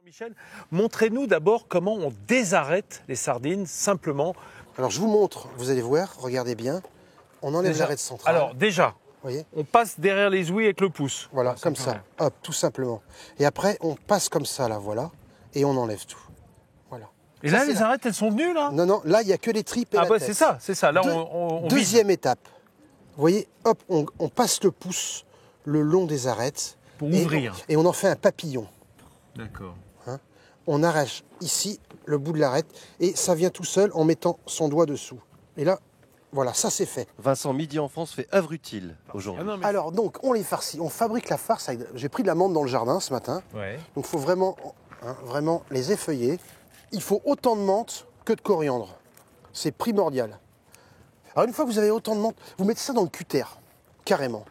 Michel, montrez-nous d'abord comment on désarrête les sardines simplement. Alors je vous montre, vous allez voir, regardez bien. On enlève l'arête centrale. Alors déjà, voyez, on passe derrière les ouïes avec le pouce. voilà, comme ça. Hop, tout simplement. Et après, on passe comme ça, là, voilà. Et on enlève tout. Voilà. Et Ça, là, c'est les arêtes, elles sont venues, là? Non, non, là, il n'y a que les tripes et Ah la bah tête. c'est ça. Là, on vise. Deuxième étape. Vous voyez, hop, on passe le pouce le long des arêtes. Pour ouvrir. Et on en fait un papillon. D'accord. On arrache ici le bout de l'arête et ça vient tout seul en mettant son doigt dessous. Et là, voilà, ça c'est fait. Vincent, Midi en France fait œuvre utile aujourd'hui. Ah non, mais... Alors donc, on les farcit, on fabrique la farce. J'ai pris de l'amande dans le jardin ce matin. Ouais. Donc il faut vraiment, vraiment les effeuiller. Il faut autant de menthe que de coriandre. C'est primordial. Alors une fois que vous avez autant de menthe, vous mettez ça dans le cutter, carrément.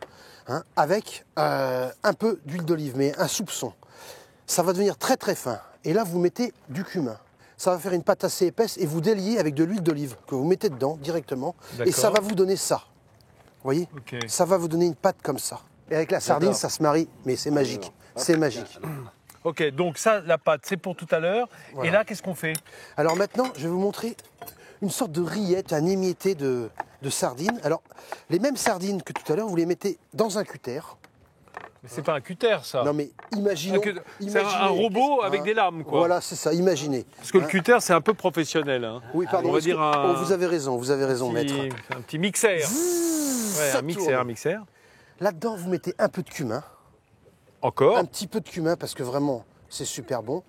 Avec un peu d'huile d'olive, mais un soupçon. Ça va devenir très très fin. Et là, vous mettez du cumin. Ça va faire une pâte assez épaisse et vous déliez avec de l'huile d'olive que vous mettez dedans directement. Et ça va vous donner ça. Vous voyez, Ok. ça va vous donner une pâte comme ça. Et avec la sardine, ça se marie, mais c'est magique. C'est magique. Ok, donc ça, la pâte, c'est pour tout à l'heure. Voilà. Et là, qu'est-ce qu'on fait? Alors maintenant, je vais vous montrer une sorte de rillette, un émietté de sardines. Alors, les mêmes sardines que tout à l'heure, vous les mettez dans un cutter. Mais c'est pas un cutter, ça. Non mais imaginons... C'est un robot avec des lames, quoi. Voilà, c'est ça, imaginez. Parce que le cutter, c'est un peu professionnel. Hein. Oui, pardon. On va dire vous avez raison, maître. un petit mixeur. Ouais, Ça un tourne. mixeur. Là-dedans, vous mettez un peu de cumin. Encore. Un petit peu de cumin parce que vraiment, c'est super bon.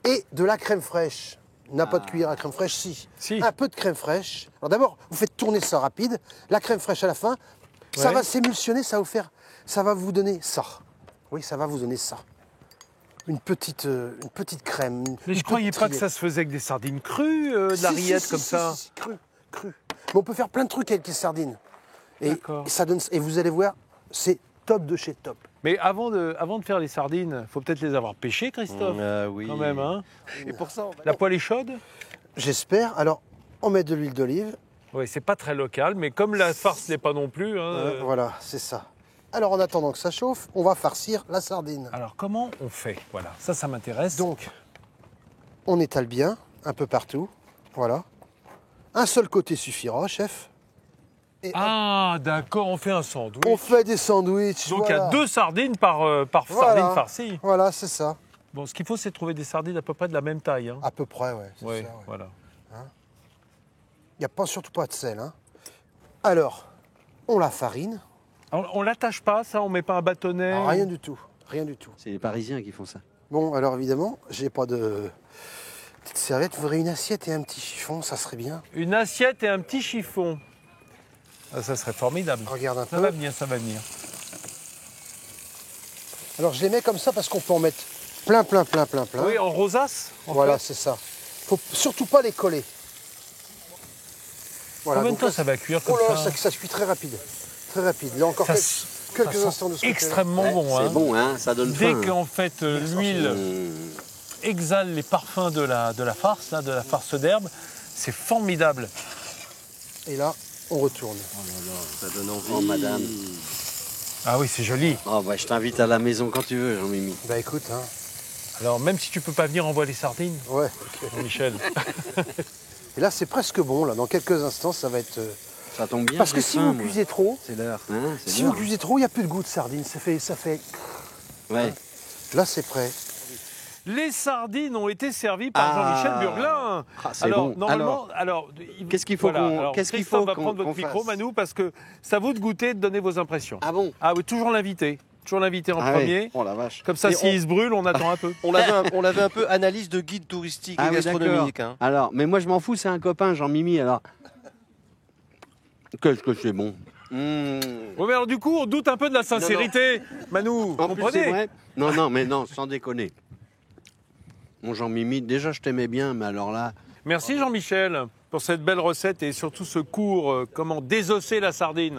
Et de la crème fraîche. On n'a pas de cuillère à crème fraîche, si. Si. Un peu de crème fraîche. Alors d'abord, vous faites tourner ça rapide. La crème fraîche à la fin. Ça Ouais. va s'émulsionner, ça va vous donner ça. Oui, ça va vous donner ça. Une petite crème. Mais je croyais pas que ça se faisait avec des sardines crues, de la rillette comme ça. Si, cru. Mais on peut faire plein de trucs avec les sardines. Et D'accord. ça donne. Et vous allez voir, c'est top de chez top. Mais avant de faire les sardines, faut peut-être les avoir pêchées, Christophe. Oui. Quand même, hein. Et pour ça, La poêle est chaude? J'espère. Alors, on met de l'huile d'olive. Oui, c'est pas très local, mais comme la farce n'est pas non plus. Hein, Voilà, c'est ça. Alors, en attendant que ça chauffe, on va farcir la sardine. Alors comment on fait? Voilà, ça m'intéresse. Donc, on étale bien, un peu partout. Voilà. Un seul côté suffira, chef. Et Ah, d'accord, on fait un sandwich. on fait des sandwichs. Donc il y voilà. a 2 sardines par Voilà. sardine farcie. Voilà, c'est ça. Bon, ce qu'il faut, c'est trouver des sardines à peu près de la même taille. Hein. À peu près, ouais. c'est Ouais, ça, ouais. voilà. Il n'y a pas, surtout pas de sel. Hein. Alors, on la farine. On l'attache pas, ça, on met pas un bâtonnet. Alors, rien du tout. Rien du tout. c'est les Parisiens qui font ça. Bon, alors évidemment, j'ai pas de petite serviette. Vous voudrez une assiette et un petit chiffon, ça serait bien. Une assiette et un petit chiffon. Ah, ça serait formidable. Regarde un Ça peu. va venir, ça va venir. Alors, je les mets comme ça parce qu'on peut en mettre plein. Oui, en rosace. en Voilà, fait. c'est ça. Faut surtout pas les coller. Voilà, Combien de donc temps là, ça va cuire Oh comme là, ça ça cuit très rapide. Très rapide. Là encore Ça quelques ça instants de sent ce côté-là. extrêmement bon. Hein. C'est bon, hein, ça donne Dès faim. qu'en fait l'huile exhale les parfums de la farce, là, de la farce d'herbe, c'est formidable. Et là, on retourne. Oh là là, ça donne envie. Oh madame. Ah oui, c'est joli. Oh bah je t'invite à la maison quand tu veux, Jean-Mimi. Bah écoute, hein. Alors même si tu peux pas venir, envoie les sardines, Ouais. Michel. Et là, c'est presque bon. Là, dans quelques instants, ça va être. Ça tombe bien. Parce que j'ai si faim, vous moi. cuisez trop, C'est l'heure. Hein, c'est si l'heure. vous cuisez trop, il n'y a plus de goût de sardine. Ça fait. Ouais. Là, c'est prêt. Les sardines ont été servies par Ah. Jean-Michel Burglin. Ah, c'est Alors bon. normalement, qu'est-ce qu'il faut qu'on- alors, qu'est-ce qu'il Christophe faut va qu'on- prendre votre qu'on micro, fasse Manou, parce que ça vaut de goûter, de donner vos impressions. Ah bon? Ah oui, toujours l'invité en Ah premier. ouais. Oh la vache. Comme ça, Et s'il se brûle, on attend un peu. On l'avait un peu analyse de guide touristique Ah et oui, gastronomique. Hein. Alors, mais moi je m'en fous, c'est un copain, Jean-Mimi, alors. Qu'est-ce que c'est bon. Bon, mais alors du coup, on doute un peu de la sincérité, Manou. Vous En plus, c'est comprenez? vrai. Non, mais non, sans déconner. Mon Jean-Mimi, déjà je t'aimais bien, mais alors là. Merci Jean-Michel pour cette belle recette et surtout ce cours comment désosser la sardine.